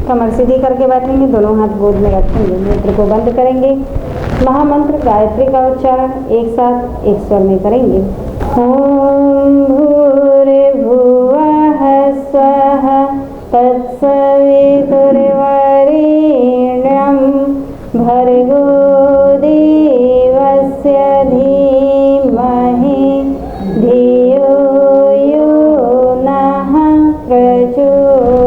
कमर सीधी करके बैठेंगे, दोनों हाथ गोद में रखेंगे, नेत्र को बंद करेंगे। महामंत्र गायत्री का उच्चारण एक साथ एक स्वर में करेंगे। ओम भूर्भुवः स्वः तत्सवितुर्वरेण्यं भर्गो देवस्य धीमहि धियो यो नः प्रचोदयात्।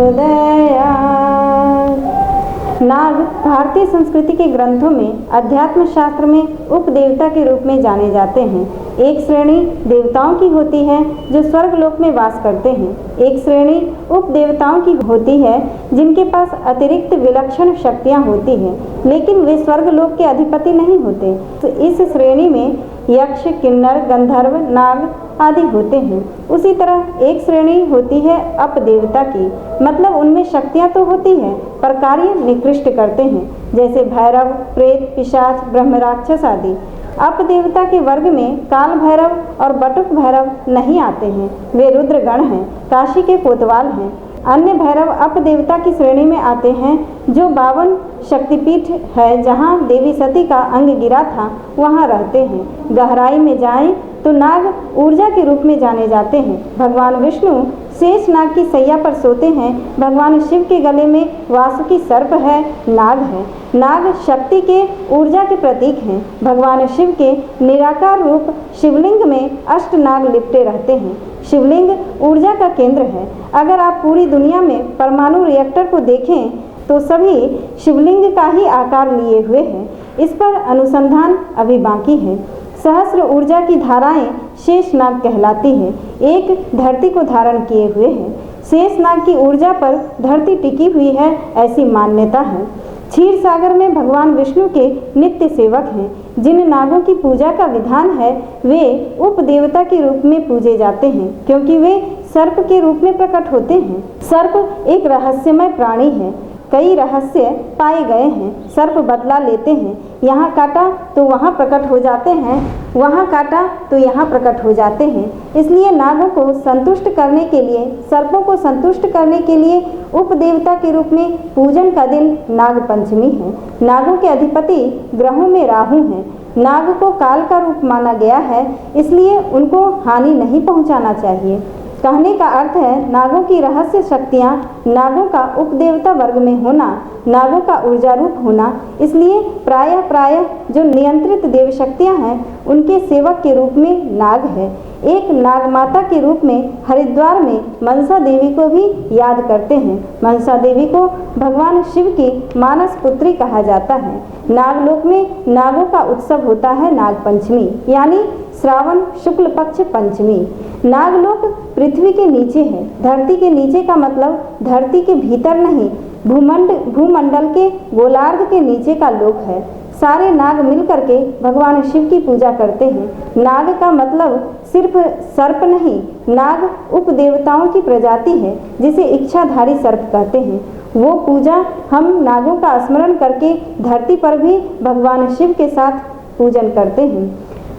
नाग भारतीय संस्कृति के ग्रंथों में अध्यात्म शास्त्र में उपदेवता के रूप में जाने जाते हैं। एक श्रेणी देवताओं की होती है जो स्वर्गलोक में वास करते हैं। एक श्रेणी उपदेवताओं की होती है जिनके पास अतिरिक्त विलक्षण शक्तियां होती हैं, लेकिन वे स्वर्गलोक के अधिपति नहीं होते। तो इस श्रेणी में यक्ष, किन्नर, गंधर्व, नाग आदि होते हैं। उसी तरह एक श्रेणी होती है अपदेवता की, मतलब उनमें शक्तियां तो होती हैं पर कार्य निकृष्ट करते हैं, जैसे भैरव, प्रेत, पिशाच, ब्रह्म राक्षस आदि। अपदेवता के वर्ग में काल भैरव और बटुक भैरव नहीं आते हैं, वे रुद्रगण हैं, काशी के कोतवाल हैं। अन्य भैरव अपदेवता की श्रेणी में आते हैं जो 52 शक्तिपीठ है, जहाँ देवी सती का अंग गिरा था वहाँ रहते हैं। गहराई में जाएं तो नाग ऊर्जा के रूप में जाने जाते हैं। भगवान विष्णु शेष नाग की सैया पर सोते हैं। भगवान शिव के गले में वासुकी सर्प है, नाग है। नाग शक्ति के ऊर्जा के प्रतीक हैं। भगवान शिव के निराकार रूप शिवलिंग में अष्ट नाग लिपटे रहते हैं। शिवलिंग ऊर्जा का केंद्र है। अगर आप पूरी दुनिया में परमाणु रिएक्टर को देखें तो सभी शिवलिंग का ही आकार लिए हुए हैं। इस पर अनुसंधान अभी बाकी है। सहस्र ऊर्जा की धाराएं शेषनाग कहलाती हैं। एक धरती को धारण किए हुए हैं। शेषनाग की ऊर्जा पर धरती टिकी हुई है, ऐसी मान्यता है। क्षीर सागर में भगवान विष्णु के नित्य सेवक हैं। जिन नागों की पूजा का विधान है वे उपदेवता के रूप में पूजे जाते हैं, क्योंकि वे सर्प के रूप में प्रकट होते हैं। सर्प एक रहस्यमय प्राणी है। कई रहस्य पाए गए हैं। सर्प बदला लेते हैं, यहाँ काटा तो वहाँ प्रकट हो जाते हैं, वहाँ काटा तो यहाँ प्रकट हो जाते हैं। इसलिए नागों को संतुष्ट करने के लिए, सर्पों को संतुष्ट करने के लिए उपदेवता के रूप में पूजन का दिन नाग पंचमी है। नागों के अधिपति ग्रहों में राहु हैं। नाग को काल का रूप माना गया है, इसलिए उनको हानि नहीं पहुँचाना चाहिए। कहने का अर्थ है नागों की रहस्य शक्तियाँ, नागों का उपदेवता वर्ग में होना, नागों का ऊर्जा रूप होना। इसलिए प्रायः जो नियंत्रित देव शक्तियाँ हैं उनके सेवक के रूप में नाग है। एक नाग माता के रूप में हरिद्वार में मनसा देवी को भी याद करते हैं। मनसा देवी को भगवान शिव की मानस पुत्री कहा जाता है। नागलोक में नागों का उत्सव होता है नाग पंचमी, यानी श्रावण शुक्ल पक्ष पंचमी। नागलोक पृथ्वी के नीचे है। धरती के नीचे का मतलब धरती के भीतर नहीं, भूमंडल के गोलार्ध के नीचे का लोक है। सारे नाग मिलकर के भगवान शिव की पूजा करते हैं। नाग का मतलब सिर्फ सर्प नहीं, नाग उपदेवताओं की प्रजाति है जिसे इच्छाधारी सर्प कहते हैं। वो पूजा हम नागों का स्मरण करके धरती पर भी भगवान शिव के साथ पूजन करते हैं।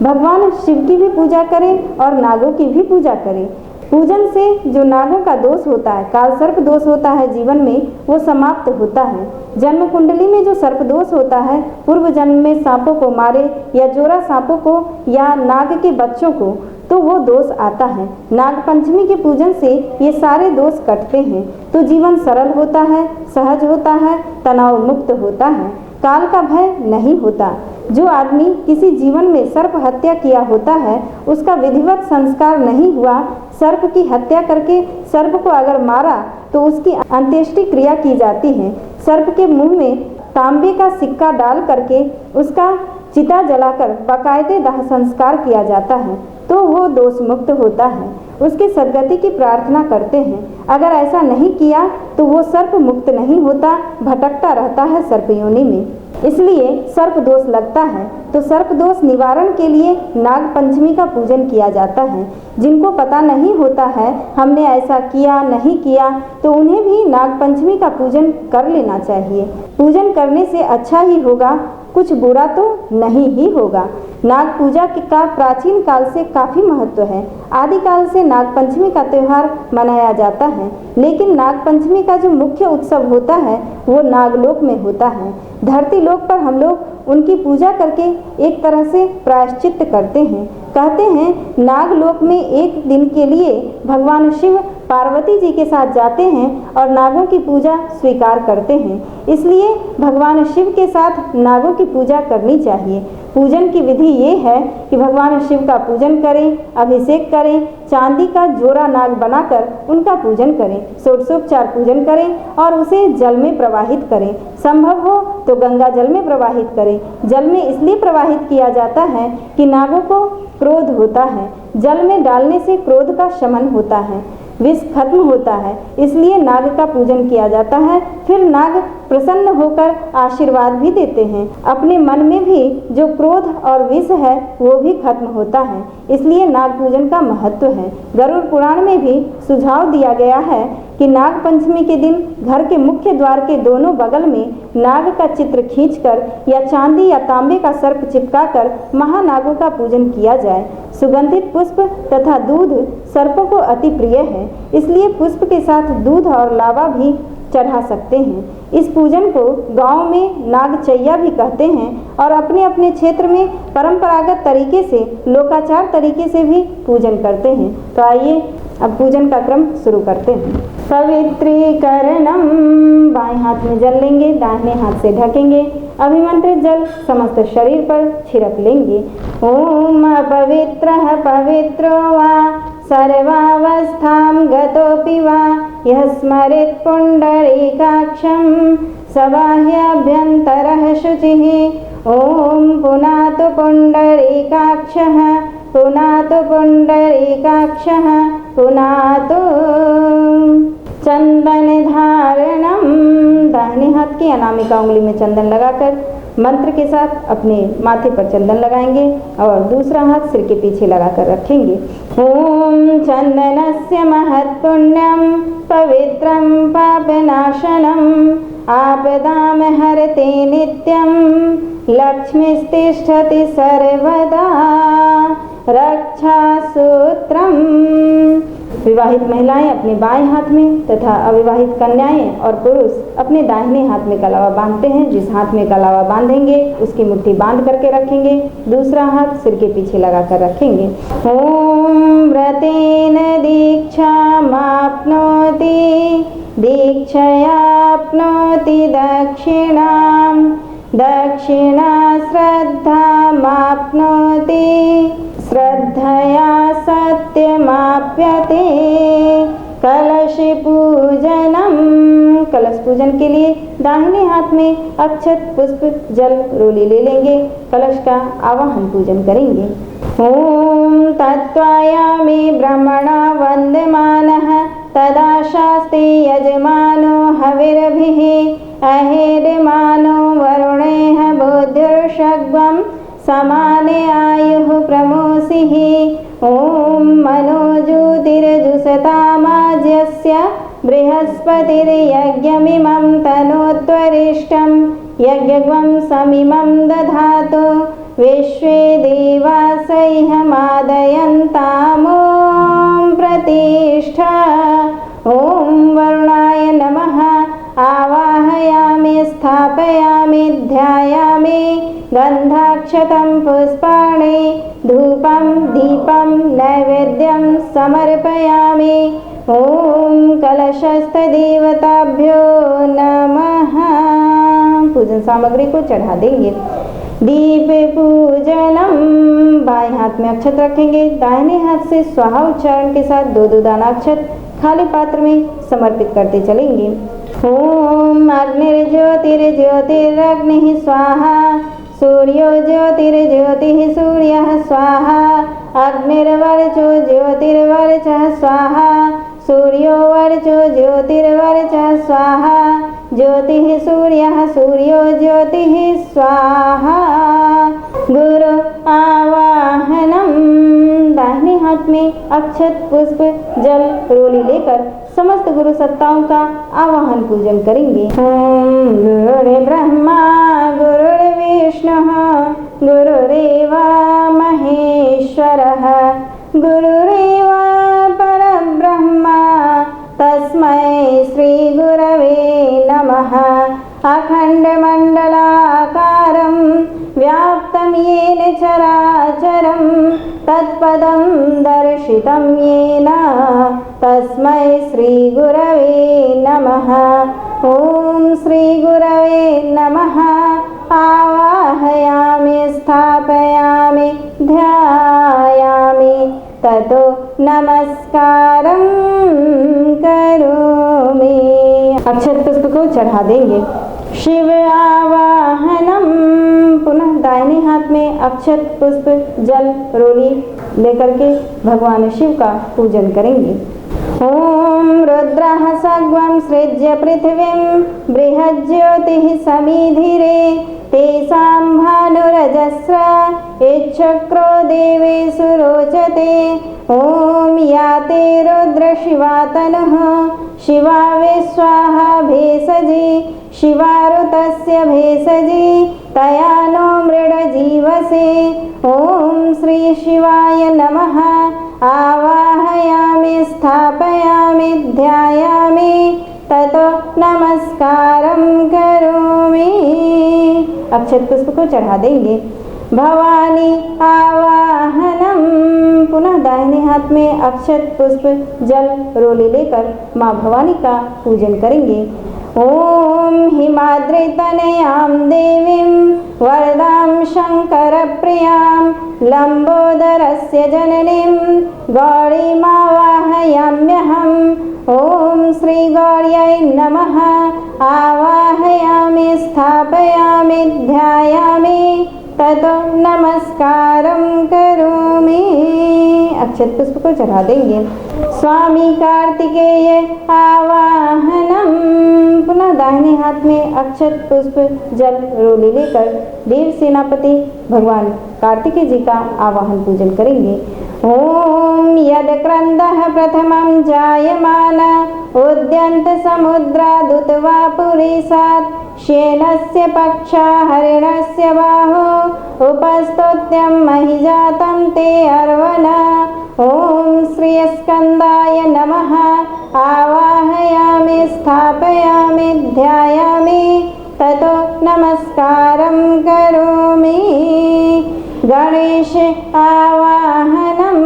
भगवान शिव की भी पूजा करें और नागों की भी पूजा करें। पूजन से जो नागों का दोष होता है, काल सर्प दोष होता है जीवन में, वो समाप्त होता है। जन्म कुंडली में जो सर्प दोष होता है, पूर्व जन्म में सांपों को मारे या जोरा सांपों को या नाग के बच्चों को, तो वो दोष आता है। नाग पंचमी के पूजन से ये सारे दोष कटते हैं, तो जीवन सरल होता है, सहज होता है, तनाव मुक्त होता है, काल का भय नहीं होता। जो आदमी किसी जीवन में सर्प हत्या किया होता है, उसका विधिवत संस्कार नहीं हुआ, सर्प की हत्या करके सर्प को अगर मारा तो उसकी अंत्येष्टि क्रिया की जाती है। सर्प के मुंह में तांबे का सिक्का डाल करके उसका चिता जलाकर बाकायदे दाह संस्कार किया जाता है, तो वो दोष मुक्त होता है। उसके सद्गति की प्रार्थना करते हैं। अगर ऐसा नहीं किया तो वो सर्प मुक्त नहीं होता, भटकता रहता है सर्प योनि में। इसलिए सर्प दोष लगता है तो सर्प दोष निवारण के लिए नाग पंचमी का पूजन किया जाता है। जिनको पता नहीं होता है हमने ऐसा किया नहीं किया, तो उन्हें भी नाग पंचमी का पूजन कर लेना चाहिए। पूजन करने से अच्छा ही होगा, कुछ बुरा तो नहीं ही होगा। नाग पूजा का प्राचीन काल से काफ़ी महत्व है। आदिकाल से नाग पंचमी का त्यौहार मनाया जाता है, लेकिन नाग पंचमी का जो मुख्य उत्सव होता है वो नागलोक में होता है। धरती लोक पर हम लोग उनकी पूजा करके एक तरह से प्रायश्चित करते हैं। कहते हैं नागलोक में एक दिन के लिए भगवान शिव पार्वती जी के साथ जाते हैं और नागों की पूजा स्वीकार करते हैं, इसलिए भगवान शिव के साथ नागों की पूजा करनी चाहिए। पूजन की विधि ये है कि भगवान शिव का पूजन करें, अभिषेक करें, चांदी का जोड़ा नाग बनाकर उनका पूजन करें, षोडशोपचार पूजन करें और उसे जल में प्रवाहित करें। संभव हो तो गंगा जल में प्रवाहित करें। जल में इसलिए प्रवाहित किया जाता है कि नागों को क्रोध होता है, जल में डालने से क्रोध का शमन होता है, विष खत्म होता है, इसलिए नाग का पूजन किया जाता है। फिर नाग प्रसन्न होकर आशीर्वाद भी देते हैं। अपने मन में भी जो क्रोध और विष है वो भी खत्म होता है, इसलिए नाग पूजन का महत्व है। गरुड़ पुराण में भी सुझाव दिया गया है कि नाग पंचमी के दिन घर के मुख्य द्वार के दोनों बगल में नाग का चित्र खींचकर या चांदी या तांबे का सर्प चिपकाकर महानागों का पूजन किया जाए। सुगंधित पुष्प तथा दूध सर्पों को अति प्रिय है, इसलिए पुष्प के साथ दूध और लावा भी चढ़ा सकते हैं। इस पूजन को गांव में नागचैया भी कहते हैं और अपने अपने क्षेत्र में परंपरागत तरीके से लोकाचार तरीके से भी पूजन करते हैं। तो आइए अब पूजन का क्रम शुरू करते हैं। पवित्रीकरणम, बाएं हाथ में जल लेंगे, दाहिने हाथ से ढकेंगे। अभिमंत्रित जल समस्त शरीर पर छिड़क लेंगे। ओम अपवित्रः पवित्रो वा सर्वावस्थां गतोऽपि वा यः स्मरेत् पुण्डरीकाक्षं सबाह्याभ्यन्तरः शुचिः। ओम पुनातु पुण्डरीकाक्षः पुनातु पुण्डरीकाक्षः पुनातु। चंदन धारणम, दाहिने हाथ की अनामिका उंगली में चंदन लगाकर मंत्र के साथ अपने माथे पर चंदन लगाएंगे और दूसरा हाथ सिर के पीछे लगाकर रखेंगे। ओम चंदनस्य महत्पुण्यम पवित्रम पापनाशनम आपदाम हरते नित्यम लक्ष्मीस्तिष्ठति सर्वदा रक्षा सूत्रम। विवाहित महिलाएं अपने बाएं हाथ में तथा अविवाहित कन्याएं और पुरुष अपने दाहिने हाथ में कलावा बांधते हैं। जिस हाथ में कलावा बांधेंगे उसकी मुट्ठी बांध करके रखेंगे, दूसरा हाथ सिर के पीछे लगाकर रखेंगे। ओम व्रतेन दीक्षामाप्नोति दीक्षयाप्नोति दक्षिणां दक्षिणा श्रद्धामाप्नोति श्रद्धया सत्यमाप्यते। कलश पूजनम, कलश पूजन के लिए दाहिने हाथ में अक्षत पुष्प जल रोली ले लेंगे, कलश का आवाहन पूजन करेंगे। ओम तत्त्वायामि ब्रह्मणा वन्दमानः तदा शास्ति यजमानो हविर्भिः अहेड्यमानो वरुणेः बुद्धिर्षड्वं समाने आयुः प्रमोसिः। ओम मनोज्योतिर्जुषतामाज्यस्य बृहस्पतिर्यज्ञमिमं तनोत्वरिष्ठं यज्ञं समिमं दधातु विश्वे देवासह्यमादयन्तामों प्रतिष्ठा। ओम वरुणाय नमः आवाहयामि स्थापयामि ध्यायामि गन्धाक्षतं पुष्पाणि धूपं दीपं नैवेद्यं समर्पयामि। ओम कलशस्थ देवताभ्यो नमः। पूजन सामग्री को चढ़ा देंगे। दीप पूजनम, बाएं हाथ में अक्षत रखेंगे, दाहिने हाथ से स्वाहा उच्चारण के साथ दो दो दाना अक्षत खाली पात्र में समर्पित करते चलेंगे। ओम अग्निर्ज्योतिर्ज्योतिरग्निः स्वाहा सूर्यो ज्योतिर्ज्योतिः सूर्यः स्वाहा अग्निर्वर्चो ज्योतिर्वर्चः स्वाहा सूर्यो वर्चो ज्योतिर्वर्चः स्वाहा ज्योतिः सूर्यः सूर्यो ज्योतिः स्वाहा। गुरु आवाहनम, दाहिने हाथ में अक्षत पुष्प जल रोली लेकर समस्त गुरु सत्ताओं का आवाहन पूजन करेंगे। गुरुर्ब्रह्मा गुरुर्विष्णुः गुरुरेवा अखण्डमण्डलाकारं व्याप्तं येन चराचरं तत्पदं दर्शितं येन तस्मै श्रीगुरवे नमः। ॐ श्रीगुरवे नमः। आवाहयामि स्थापयामि ध्यायामि ततो नमस्कारं करोमि। अक्षत पुष्प को चढ़ा देंगे। शिव आवाहनम, पुनः दाहिने हाथ में अक्षत पुष्प जल रोली लेकर के भगवान शिव का पूजन करेंगे। ओम रुद्रः सग्वं सृज्य पृथिवीं बृहज्योतिः समीधिरे तेषां भानुरजस्र इच्छक्रो देवेषु रोचते। ओम याते रुद्र शिवा तनुः शिवा विश्वाहा भेषजी शिवारुतस्य भेषजी तया नो मृडजीवसे। ओम श्री शिवाय नमः। आवाहयामि स्थापयामि ध्यायामि ततो नमस्कारं करोमि। अक्षत पुष्प को चढ़ा देंगे। भवानी आवाहनम, पुनः दाहिने हाथ में अक्षत पुष्प जल रोली लेकर माँ भवानी का पूजन करेंगे। ओम हिमाद्रितनयां देवीं वरदां शङ्करप्रियां लम्बोदरस्य जननीं गौरीमावाहयाम्यहम्। ओम श्री गौर्यै नमः। आवाहयामि स्थापयामि ध्यायामि ततो नमस्कारं करोमि। अक्षत पुष्प को चढ़ा देंगे। स्वामी कार्तिकेय आवाहनम, पुनः दाहिने हाथ में अक्षत पुष्प जल रोली लेकर देव सेनापति भगवान कार्तिकेय जी का आवाहन पूजन करेंगे। ओम यद क्रंदः प्रथमं जायमान उद्यन्त समुद्रादुत्वा पुरीसात् श्येनस्य पक्षा हरिणस्य बाहो उपस्तुत्यं महिजातं ते अर्वना। ओम श्री स्कंदाय नमः। आवाहयामि स्थापयामि ध्यायामि ततो नमस्कारं करोमि। गणेश आवाहनम,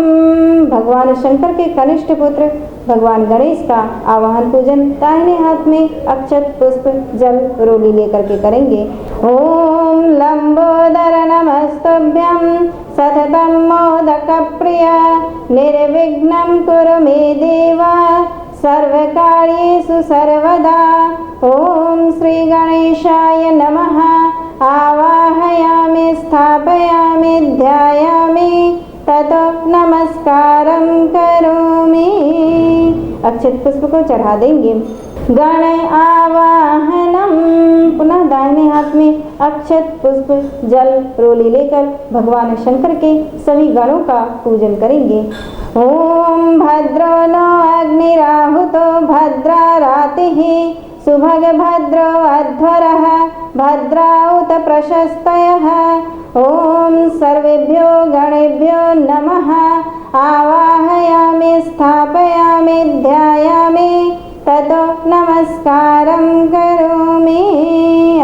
भगवान शंकर के कनिष्ठ पुत्र भगवान गणेश का आवाहन पूजन दाहिने हाथ में अक्षत पुष्प जल रोली लेकर के करेंगे। ओम लंबोदर नमस्तुभ्यं सततं मोदक प्रिया निर्विघ्नं कुरु मे देवा सर्वकार्येषु सर्वदा। ओम श्री गणेशाय नमः। आवाहयामि स्थापयामि ध्यायामि ततो नमस्कारं करोमि। अक्षत पुष्प को चढ़ा देंगे। गण आवाहनम, पुनः दाहिने हाथ में अक्षत पुष्प जल रोली लेकर भगवान शंकर के सभी गणों का पूजन करेंगे। ओम भद्रो नो अग्निराहुतो भद्रा रातिः सुभग भद्रो अध्वरः भद्राउत प्रशस्तयः। ओम सर्वेभ्यो गणेभ्यो नमः। आवाहयामि स्थापयामि ध्यायामि ततो नमस्कारं करोमि।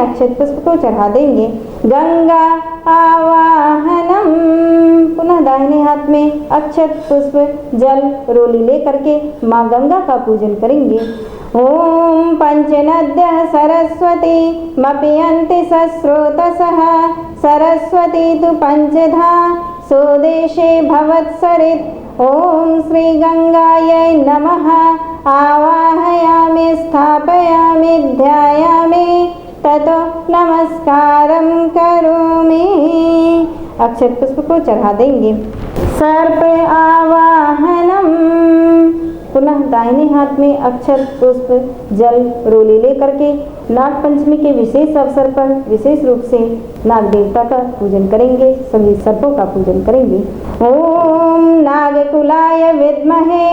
अक्षत पुष्प को चढ़ा देंगे। गंगा आवाहनम, पुनः दाहिने हाथ में अक्षत पुष्प जल रोली लेकर के माँ गंगा का पूजन करेंगे। ओम पंचनद्यः सरस्वती मपयन्ति सस्रोतसः सरस्वती तु पंचधा सोदेशे भवत्सरित्। ओम श्री गंगायै नमः। आवाहयामि स्थापयामि ध्यायामि ततो नमस्कारं करोमि। अक्षत पुष्प को चढ़ा देंगे। सर्प आवाहनम, पुनः दाहिने हाथ में अक्षत पुष्प जल रोली लेकर के नाग पंचमी के विशेष अवसर पर विशेष रूप से नाग देवता का पूजन करेंगे। सभी सर्पों का पूजन करेंगे। ओम नागकुलाय विद्महे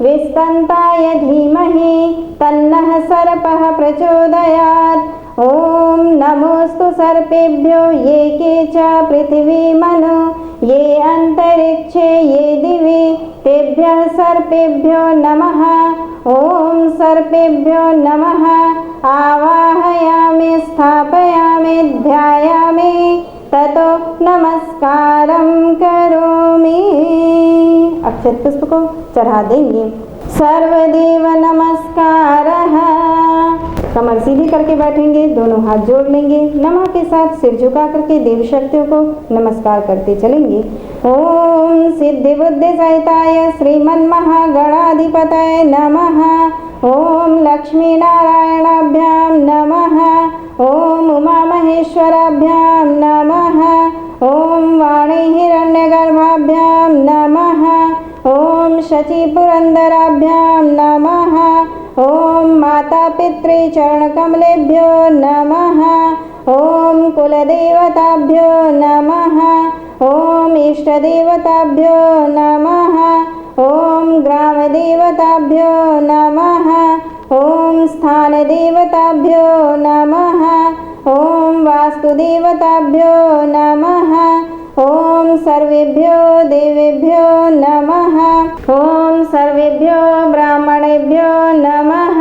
विस्तंताय धीमहि तन्नः सर्पः प्रचोदयात्। ओम नमोस्तु सर्पेभ्यो ये के च पृथिवी मनो ये अंतरिक्षे ये दिवि तेभ्यः सर्पेभ्यो नमः। ओम सर्पेभ्यो नमः। आवाहयामि ध्यायामि ततो नमस्कारं करोमि। अक्षत पुष्प को चढ़ा देंगे। सर्वदेव नमस्कारः। कमर सीधी करके बैठेंगे, दोनों हाथ जोड़ लेंगे, नमः के साथ सिर झुका करके देवी शक्तियों को नमस्कार करते चलेंगे। ओम सिद्धि बुद्धि सहिताय श्रीमन्महागणाधिपतये नमः। ओम लक्ष्मी नारायणाभ्यां नमः। ओम उमा महेश्वराभ्यां नमः। ओम वाणी हिरण्यगर्भाभ्यां नमः। ओम शची पुरंदराभ्यां नमः। ओम माता पितृ चरण कमलेभ्यो नमः। ओम कुलदेवताभ्यो नमः। ओम इष्टदेवताभ्यो नमः। ओम ग्रामदेवताभ्यो नमः। ओम स्थानदेवताभ्यो नमः। ओम वास्तुदेवताभ्यो नमः। ओम सर्वेभ्यो देवेभ्यो नमः। ओम सर्वेभ्यो ब्राह्मणेभ्यो नमः।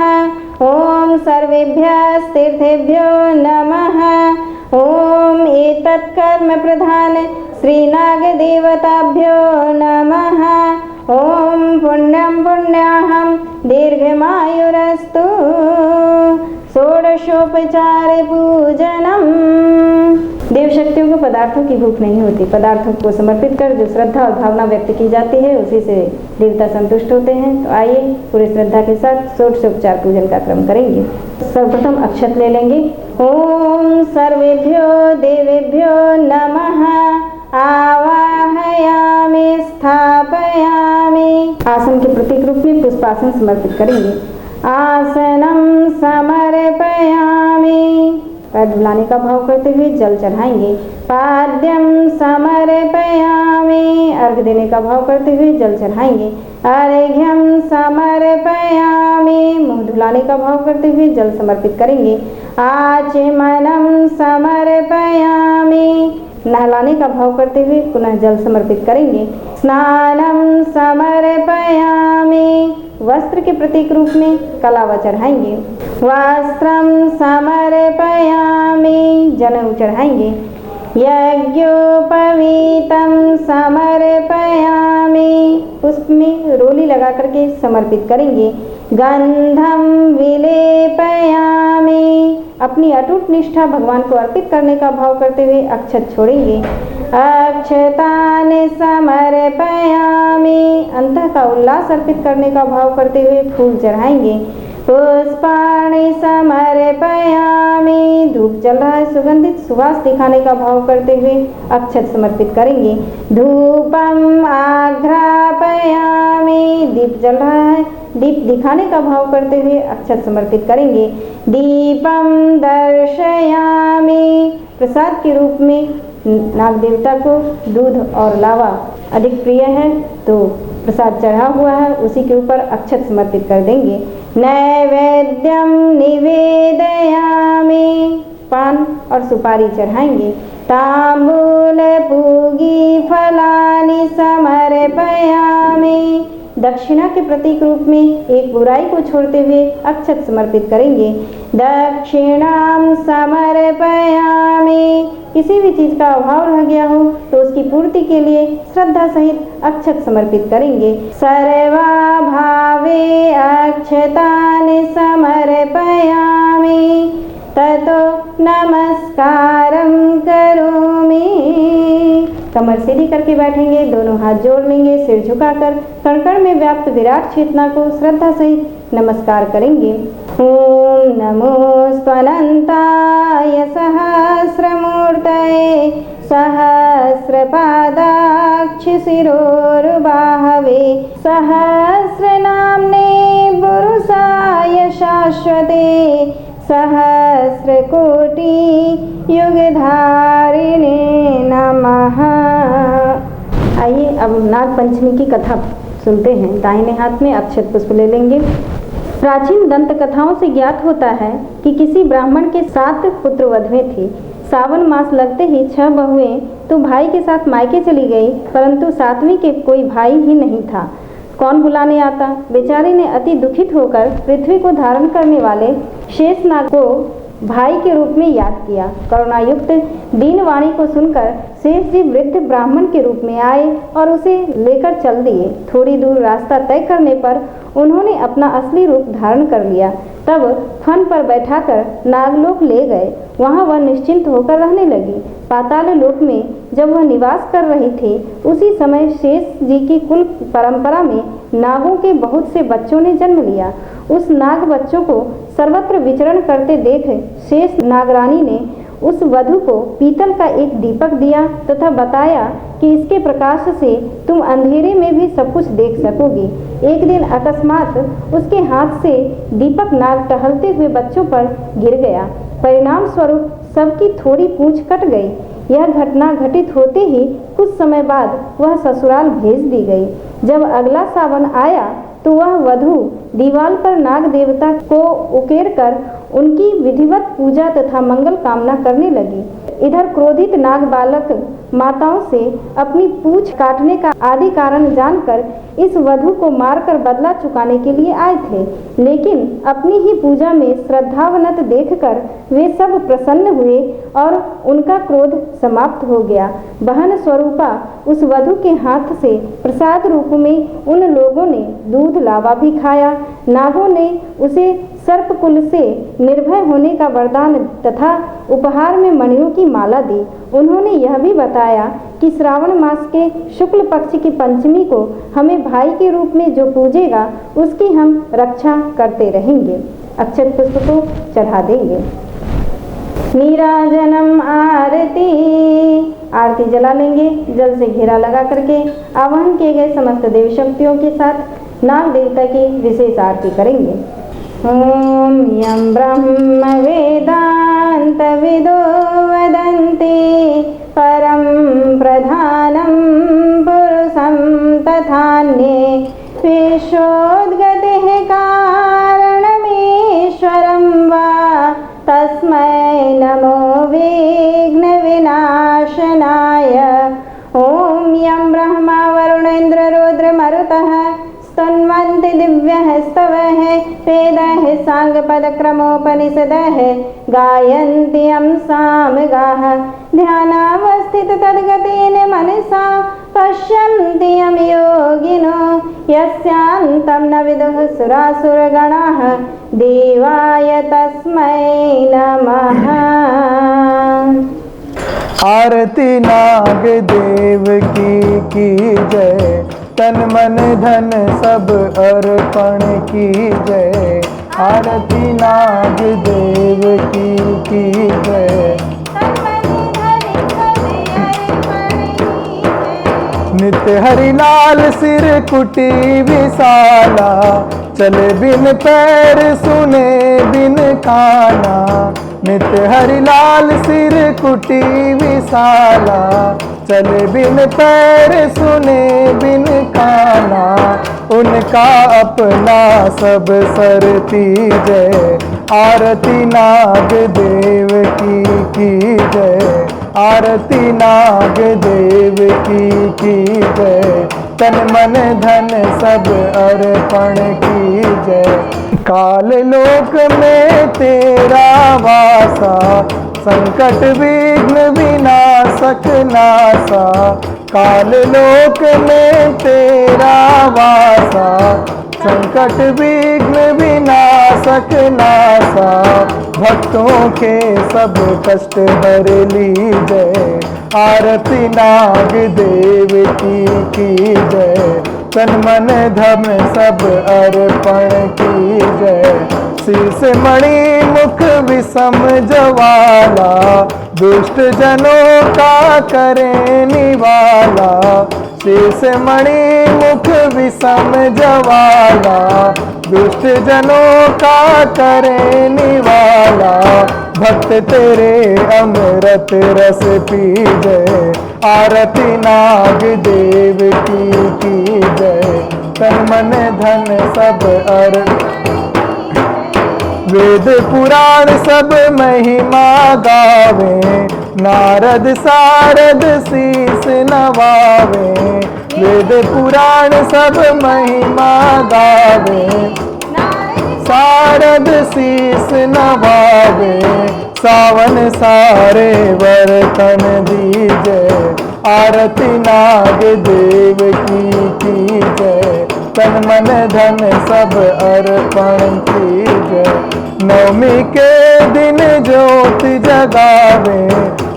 ओम सर्वेभ्यः तीर्थेभ्यो नमः। ओम एतत् कर्म प्रधान श्रीनागदेवताभ्यो नमः। ओम पुण्यं पुण्याहं दीर्घमायुरस्तु। षोडशोपचार पूजनम। देव शक्तियों को पदार्थों की भूख नहीं होती। पदार्थों को समर्पित कर जो श्रद्धा और भावना व्यक्त की जाती है उसी से देवता संतुष्ट होते हैं। तो आइए पूरी श्रद्धा के साथ षोडशोपचार पूजन का क्रम करेंगे। सर्वप्रथम अक्षत ले लेंगे। ओम सर्वेभ्यो देवेभ्यो नमः। आवाहयामि स्थापयामि। आसन के प्रतीक रूप में पुष्पासन समर्पित करेंगे। आसनम समर्पयामि। पैर डुलाने का भाव करते हुए जल चढ़ाएंगे। पाद्यम समर्पयामि। अर्घ देने का भाव करते हुए जल चढ़ाएंगे। अर्घ्यम समर्पयामि। मुंह धुलाने का भाव करते हुए जल समर्पित करेंगे। आचमनम समर्पयामि। नहलाने का भाव करते हुए पुनः जल समर्पित करेंगे। स्नानम समर्पयामि। वस्त्र के प्रतीक रूप में कलावा चढ़ाएंगे। वस्त्रम समर्पयामि। जनेऊ चढ़ाएंगे। यज्ञोपवीतम समर्पयामि। पुष्प में रोली लगा करके समर्पित करेंगे। गंधम विलेपयामि। अपनी अटूट निष्ठा भगवान को अर्पित करने का भाव करते हुए अक्षत छोड़ेंगे। अक्षतान समर्पयामि। अंतः का उल्लास अर्पित करने का भाव करते हुए फूल चढ़ाएंगे। पुष्पाणि समर्पयामि। धूप जल रहा है, सुगंधित सुवास दिखाने का भाव करते हुए अक्षत समर्पित करेंगे। धूपम आघ्रापयामि। दीप जल रहा है, दीप दिखाने का भाव करते हुए अक्षत समर्पित करेंगे। दीपम दर्शयामि। प्रसाद के रूप में नाग देवता को दूध और लावा अधिक प्रिय है, तो प्रसाद चढ़ा हुआ है उसी के ऊपर अक्षत समर्पित कर देंगे। नैवेद्यम निवेदयामि। पान और सुपारी चढ़ाएंगे। तांबूल पूगी फलानि समर्पयामि। दक्षिणा के प्रतीक रूप में एक बुराई को छोड़ते हुए अक्षत समर्पित करेंगे। दक्षिणाम समर्पयामि। किसी भी चीज का अभाव रह गया हो तो उसकी पूर्ति के लिए श्रद्धा सहित अक्षत समर्पित करेंगे। सर्वाभावे अक्षतानि समर्पयामि ततो नमस्कारं करोमि। कमर सीधी करके बैठेंगे, दोनों हाथ जोड़ लेंगे, सिर झुकाकर कण कण में व्याप्त विराट चेतना को श्रद्धा सहित नमस्कार करेंगे। ओम नमोऽस्त्वनन्ताय सहस्रमूर्तये सहस्रपादाक्षशिरोरुबाहवे सहस्रनाम्ने पुरुषाय शाश्वते सहस्रकोटि युगधारिणे नमः। आइए अब नाग पंचमी की कथा सुनते हैं। दाहिने हाथ में अक्षत पुष्प ले लेंगे। प्राचीन दंत कथाओं से ज्ञात होता है कि किसी ब्राह्मण के 7 पुत्र वधुएं थी। सावन मास लगते ही 6 बहुएं तो भाई के साथ मायके चली गई, परंतु 7वीं के कोई भाई ही नहीं था। कौन बुलाने आता। बेचारी ने अति दुखित होकर पृथ्वी को धारण करने वाले शेषनाग को भाई के रूप में याद किया। करुणायुक्त दीनवाणी को सुनकर शेष जी वृद्ध ब्राह्मण के रूप में आए और उसे लेकर चल दिए। थोड़ी दूर रास्ता तय करने पर उन्होंने अपना असली रूप धारण कर लिया। तब फन पर बैठाकर नागलोक ले गए। वहाँ वह निश्चिंत होकर रहने लगी। पाताल लोक में जब वह निवास कर रही थी, उसी समय शेष जी की कुल परंपरा में नागों के बहुत से बच्चों ने जन्म लिया। उस नाग बच्चों को सर्वत्र विचरण करते देख शेष नागरानी ने उस वधु को पीतल का एक दीपक दिया तथा बताया कि इसके प्रकाश से तुम अंधेरे में भी सब कुछ देख सकोगी। एक दिन अकस्मात उसके हाथ से दीपक नाग टहलते हुए बच्चों पर गिर गया। परिणाम स्वरूप सबकी थोड़ी पूंछ कट गई। यह घटना घटित होते ही कुछ समय बाद वह ससुराल भेज दी गई। जब अगला सावन आया तो वह वधु दीवाल पर नाग देवता को उकेर कर उनकी विधिवत पूजा तथा मंगल कामना करने लगी। इधर क्रोधित नाग बालक माताओं से अपनी पूंछ काटने का आदि कारण जानकर इस वधु को मारकर बदला चुकाने के लिए आए थे, लेकिन अपनी ही पूजा में श्रद्धावनत देखकर वे सब प्रसन्न हुए और उनका क्रोध समाप्त हो गया। बहन स्वरूपा उस वधु के हाथ से प्रसाद रूप में उन लोगों ने दूध लावा भी खाया। नागों ने उसे सर्पकुल से निर्भय होने का वरदान तथा उपहार में मणियों की माला दी। उन्होंने यह भी बताया कि श्रावण मास के शुक्ल पक्ष की पंचमी को हमें भाई के रूप में जो पूजेगा उसकी हम रक्षा करते रहेंगे, अक्षत पुष्प को चढ़ा देंगे। नीराजनम आरती, आरती जला लेंगे। जल से घेरा लगा करके आवाहन किए गए समस्त देव शक्तियों के साथ नाग देवता की विशेष आरती करेंगे। ओम यं ब्रह्म वेदांत विदो वदन्ति परम प्रधानं पुरुषं तथान्ये विश्वोद्गतिः कारणमीश्वरं वा तस्मै नमो विघ्न विनाशनाय। ओम यं ब्रह्मा वरुणेन्द्र रुद्र मरुतः स्तन्वन्ति दिव्यः स्तवः वेदैः साङ्गपदक्रमोपनिषदः गायन्ति यं सामगाः ध्यानावस्थित तद्गतेन मनसा पश्यन्ति यं योगिनो यस्यान्तं न विदुः सुरासुरगणाः देवाय तस्मै नमः। आरती नाग देव की जय, तन मन धन सब अर्पण की जय। आरती नाग देव की जय। नित्य हरि लाल सिर कुटी विशाला, चले बिन पैर सुने बिन काना। नित्य हरि लाल सिर कुटी विशाला, चले बिन पैर सुने बिन काना। उनका अपना सब सरती जय। आरती नाग देव की जय। आरती नाग देव की जय। तन मन धन सब अर्पण की जय। काल लोक में तेरा वासा, संकट विघ्न विनाशक नासा। काल लोक में तेरा वासा, संकट विघ्न विनाशक नासा। भक्तों के सब कष्ट हर लीजय। आरती नाग देव की जय। तन मन धन सब अर्पण की जय। शीर्ष मणि मुख विषम ज्वाला, दुष्ट जनों का करे निवाला। शीर्ष मणि मुख विषम ज्वाला, दुष्ट जनों का करे निवाला। भक्त तेरे अमृत रस पी जय। आरती नाग देव की जय। तन मन धन सब वेद पुराण सब महिमा गावे। नारद सारद शीस नवावे। वेद पुराण सब महिमा गावे। सारद शीस नवावे। सावन सारे बर्तन दीजे, आरती नाग देव की जय। तन मन धन सब अर्पण कीजय। नवमी के दिन ज्योत जगावे,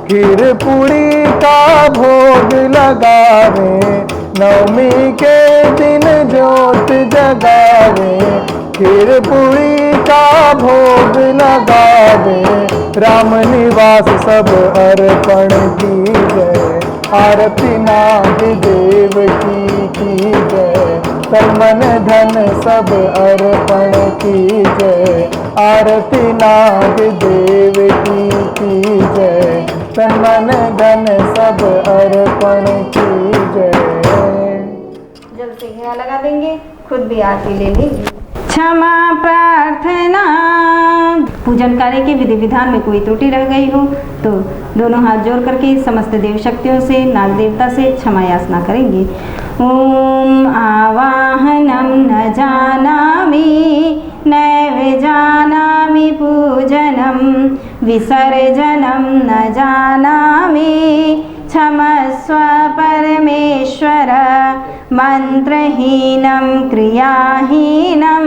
खीर पूरी का भोग लगावे। नवमी के दिन ज्योत जगावे, खीर पूरी का भोग लगावे। राम निवास सब अर्पण कीजय, आरती नाग देव की जय। तन मन धन सब अर्पण कीजय, आरती नाग देव की जय। तन मन धन सब अर्पण कीजय। जल से घेरा लगा देंगे, खुद भी आरती ले लेंगे। क्षमा प्रार्थना। पूजन कार्य के विधि विधान में कोई त्रुटि रह गई हो तो दोनों हाथ जोड़ करके समस्त देव शक्तियों से, नाग देवता से क्षमा याचना करेंगे। ओम आवाहनम न जानामि नैव जानामि पूजनम, विसर्जनम न जानामि क्षमस्व परमेश्वर। मंत्रहीनं क्रियाहीनं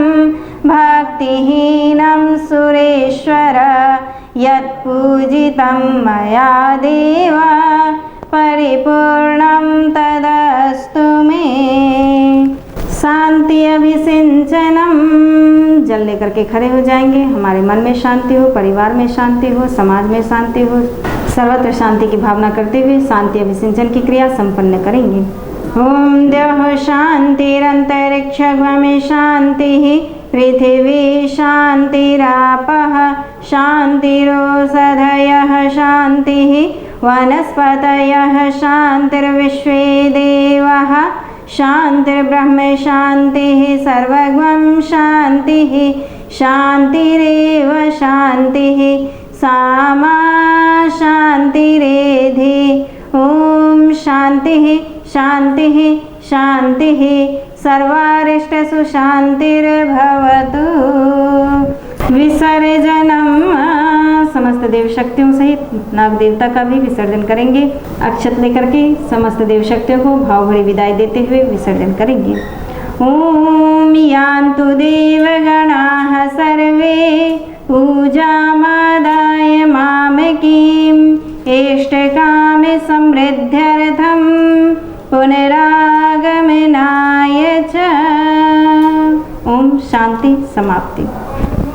भक्तिहीनं सुरेश्वर। यत्पूजितं मया देव परिपूर्णं तदस्तु मे। शांति अभिसिंचनम। जल लेकर के खड़े हो जाएंगे। हमारे मन में शांति हो, परिवार में शांति हो, समाज में शांति हो, सर्वत्र शांति की भावना करते हुए शांति अभिसिंचन की क्रिया संपन्न करेंगे। ओम द्यौः शान्तिरन्तरिक्षगमे शान्तिः, पृथिवी शान्तिरापः शान्तिरोषधयः शान्तिः, वनस्पतयः शान्तिर्विश्वे देवाः शान्तिर्ब्रह्म शान्तिः, सर्वगं शान्तिः शान्तिरेव शान्तिः, सामा शान्तिरेधि। ओम शान्तिः शान्तिः शान्तिः, सर्वारिष्टसु शान्तिर्भवतु। विसर्जनम। समस्त देव शक्तियों सहित नाग देवता का भी विसर्जन करेंगे। अक्षत लेकर के समस्त देव शक्तियों को भाव भरी विदाई देते हुए विसर्जन करेंगे। ओम यान्तु देवगणाः सर्वे पूजामादाय मामकीम्, इष्टकामे समृद्ध्यर्थं पुनरागमनाय च। ओम शांति समाप्ति।